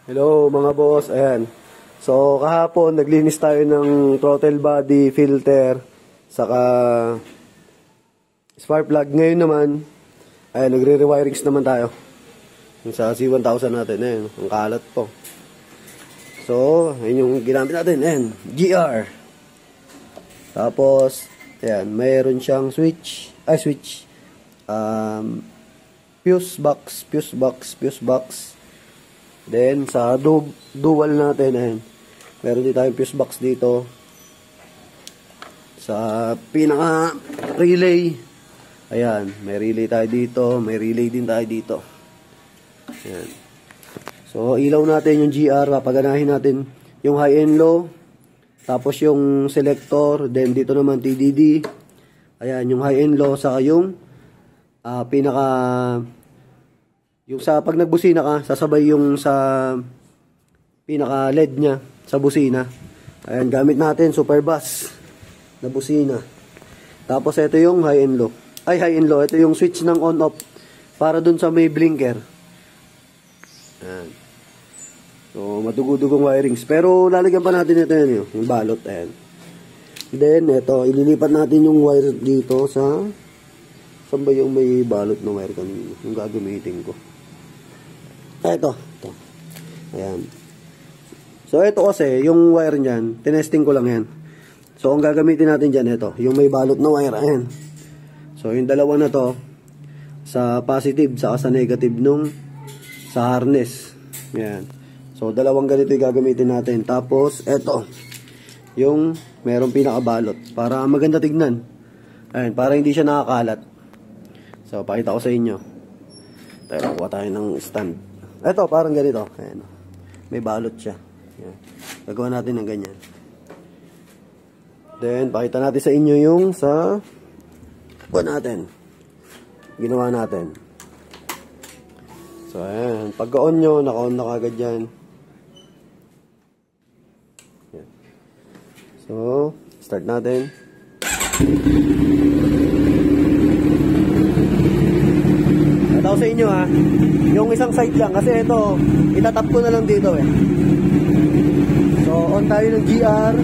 Hello mga boss, ayan. So kahapon naglinis tayo ng throttle body, filter, saka spark plug. Ngayon naman, ayan, nagre-rewirings naman tayo. Yung sa C1000 natin, ayan, ang kalat po. So, ayan yung ginamit natin, ayan, GR. Tapos, ayan, mayroon siyang switch, fuse box. Then, sa dual natin, ayan, meron din tayong fuse box dito. Sa pinaka-relay, ayan, may relay tayo dito, may relay din tayo dito. Ayan. So, ilaw natin yung GR, papaganahin natin yung high and low, tapos yung selector, then dito naman TDD, ayan, yung high and low, saka yung yung sa pag nagbusina ka, sasabay yung sa pinaka LED nya sa busina. Ayan, gamit natin super bass na busina. Tapos ito yung high and low. High and low, ito yung switch ng on off para dun sa may blinker. Ayan. So madugudugong wirings, pero lalagyan pa natin ito yan, yung balot. Ayan. Then ito, ililipat natin yung wire dito sa saan ba yung may balot na wire kanina, yung gagamitin ko. Ito. Ayan. So, ito kasi, yung wire niyan, tinesting ko lang yan. So, ang gagamitin natin dyan, ito, yung may balot na wire, ayan. So, yung dalawa na to, sa positive, saka sa negative nung sa harness. Ayan. So, dalawang ganito yung gagamitin natin. Tapos, ito, yung merong pinakabalot, para maganda tignan. Ayan, para hindi siya nakakalat. So, pakita ko sa inyo. Tayo, kuha tayo ng stand. Ito, parang ganito. Ayan. May balot siya. Ayan. Gagawa natin ng ganyan. Then, pakita natin sa inyo yung sa natin. Ginawa natin. So, ayan. Pagka-on nyo, naka-on na kagad yan. Ayan. So, start natin. Ito sa inyo ha. Yung isang side lang kasi ito itatap ko na lang dito eh. So on tayo ng GR.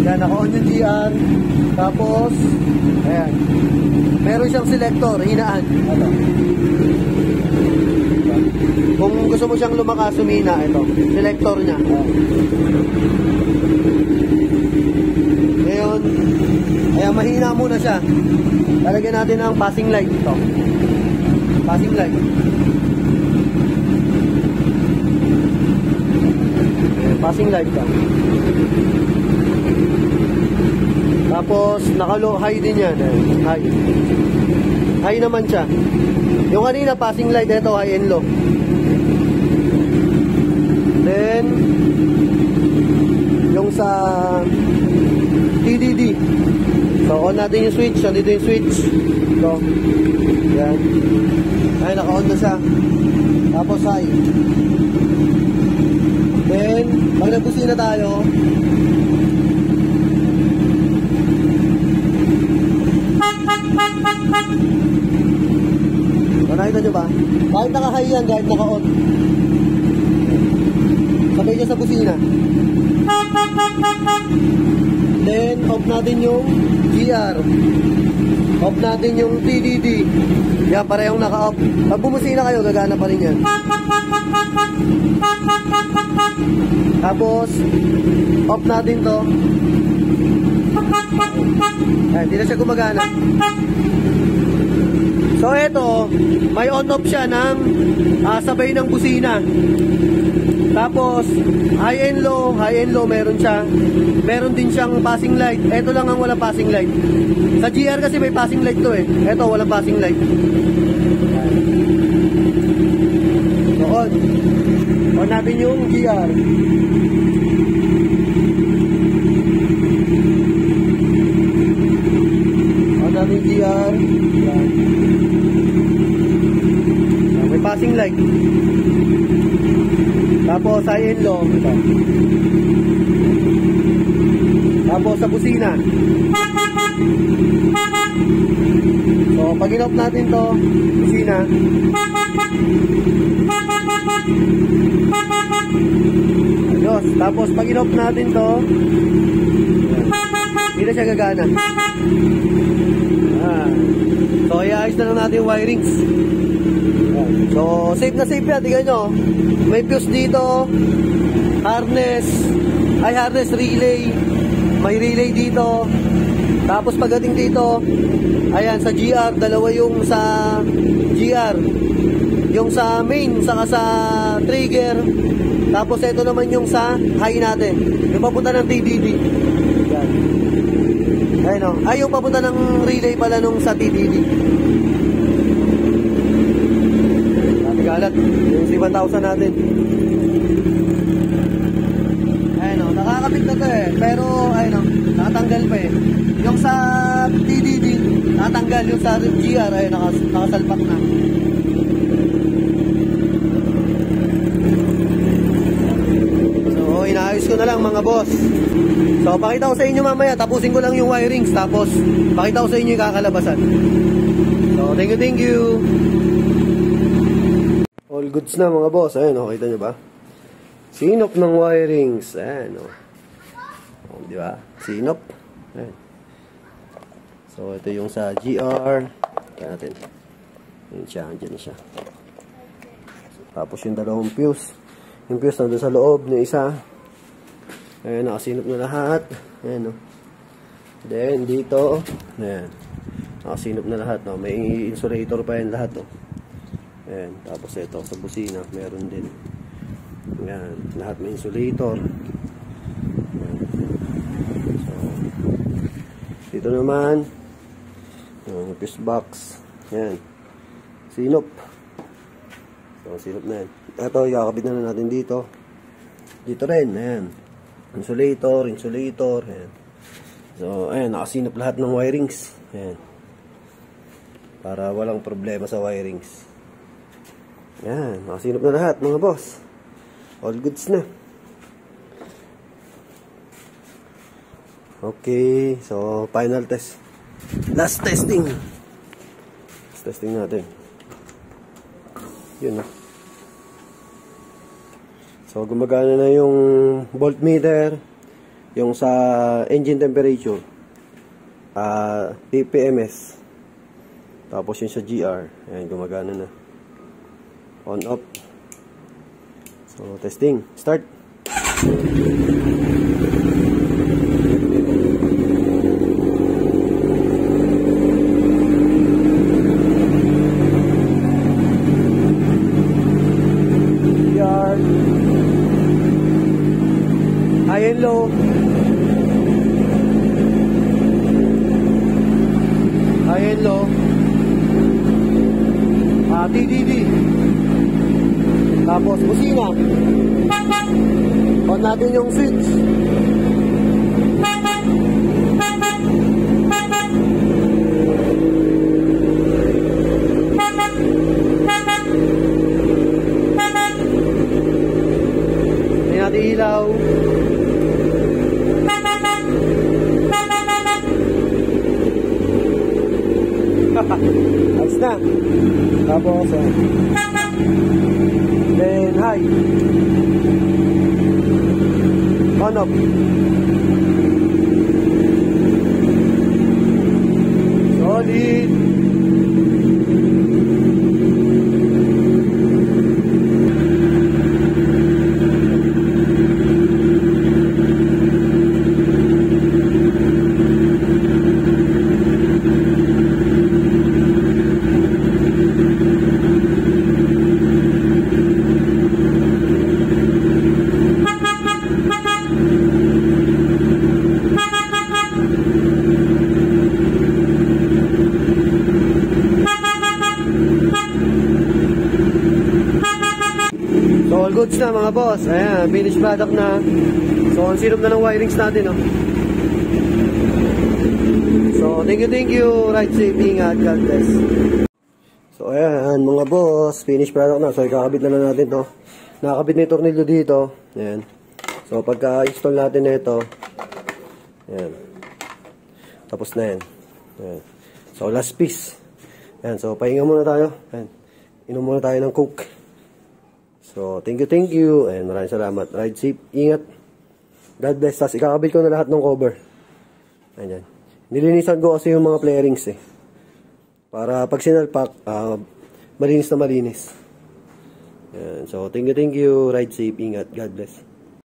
Yan, naka-on yung GR. Tapos ayan, meron siyang selector, hinaan. Ito. Kung gusto mo siyang lumakas, sumina, ito, selector niya. Ngayon, ayan, mahina muna siya. Lalagyan natin ang passing light ito. Passing light. Passing light ka. Tapos naka-low high din yan. High. High naman siya. Yung kanina passing light, ito high and low. Then yung sa TDD. So on natin yung switch. Nandito yung switch. So yan. Ay, naka-on na siya. Tapos high. Then, pag nagbusi na tayo, nakita nyo ba? Kahit naka-high yan, kahit naka-on, sabay niya sa busina. Then, off natin yung GR. Off natin yung TDD. Yan, parehong naka-off. Pag bumusina kayo, gagana pa rin yan. Tapos, off natin to. Ayan, hindi na siya gumagana. So, ito, may on-off siya ng sabay ng busina. Tapos, high and low meron siya. Meron din siyang passing light. Ito lang ang walang passing light. Sa GR kasi may passing light to eh. Ito, walang passing light. So, on. On natin yung GR. On natin yung GR. Yan. May passing light. Tapos high and low. Ito. Tapos sa busina. So pag in-off natin to, busina. Tapos pag in-off natin to, hindi na siya gagana. So iayos na lang natin yung wirings. So safe na safe yan. Tingnan nyo, may fuse dito, harness relay, may relay dito. Tapos pagdating dito, ayan, sa GR, dalawa yung sa GR, yung sa main, saka sa trigger. Tapos ito naman yung sa high natin, yung papunta ng TDD. Yan. Ayun o. Ay, yung papunta ng relay pala nung sa TDD. Galat, yung 7,000 natin. Ayun o, nakakabit na to eh. Pero, ayun o, nakatanggal pa eh. Yung sa TDD, nakatanggal. Yung sa GR, ayun, nakasalpak na. So, inaayos ko na lang mga boss. So, pakita ko sa inyo mamaya. Tapusin ko lang yung wirings. Tapos, pakita ko sa inyo yung kakalabasan. So, thank you. All goods na mga boss. Ayan o, kita nyo ba? Sinop ng wirings. Ayan o. Di ba? Sinop. Ayan. So, ito yung sa GR. Kaya natin. Ayan siya. Andyan siya. Tapos yung dalawang fuse. Yung fuse nandun sa loob ng isa. Ayan, nakasinop na lahat. Ayan o. Then, dito. Ayan. Nakasinop na lahat. No? May insulator pa yan lahat o. Ayan, tapos ito sa busina, meron din. Ayan, lahat may insulator. Ayan. So, dito naman, yung fuse box. Ayan, sinop. So, sinop na yan. Ito, ikakabit na natin dito. Dito rin, ayan. Insulator. Ayan. So, ayan, nakasinop lahat ng wirings. Ayan. Para walang problema sa wirings. Yan, nakasinop na lahat mga boss. All goods na. Okay, so final test. Last testing. Last testing natin. Yun na. So gumagana na yung voltmeter, yung sa engine temperature, PPMS. Tapos yung sa GR, ayan, gumagana na. On, off. So, testing. Start. Yard. High and low. High and low. TDD. Tapos busina. On natin yung switch. Hindi natin ilaw. Ayos na. Tapos then high. On off. Solid. So all goods na mga boss. Ayan, finished product na. So ang sinop na ng wirings natin, no? So thank you. Ride safe, ingat, God bless. So ayan mga boss, finished product na. So ikakabit na natin to. Nakakabit na yung tornilyo dito. Ayan. So pagka-install natin na ito, ayan. Tapos na yan. Ayan. So last piece. Ayan, so pahinga muna tayo. Ayan. Inom muna tayo ng Coke. So So, thank you. And maraming salamat. Ride safe. Ingat. God bless. Tapos ikakabit ko na lahat ng cover. Ayan. Nilinisan ko kasi yung mga flarings eh. Para pag sinalpak, malinis na malinis. Ayan. So, thank you. Ride safe. Ingat. God bless.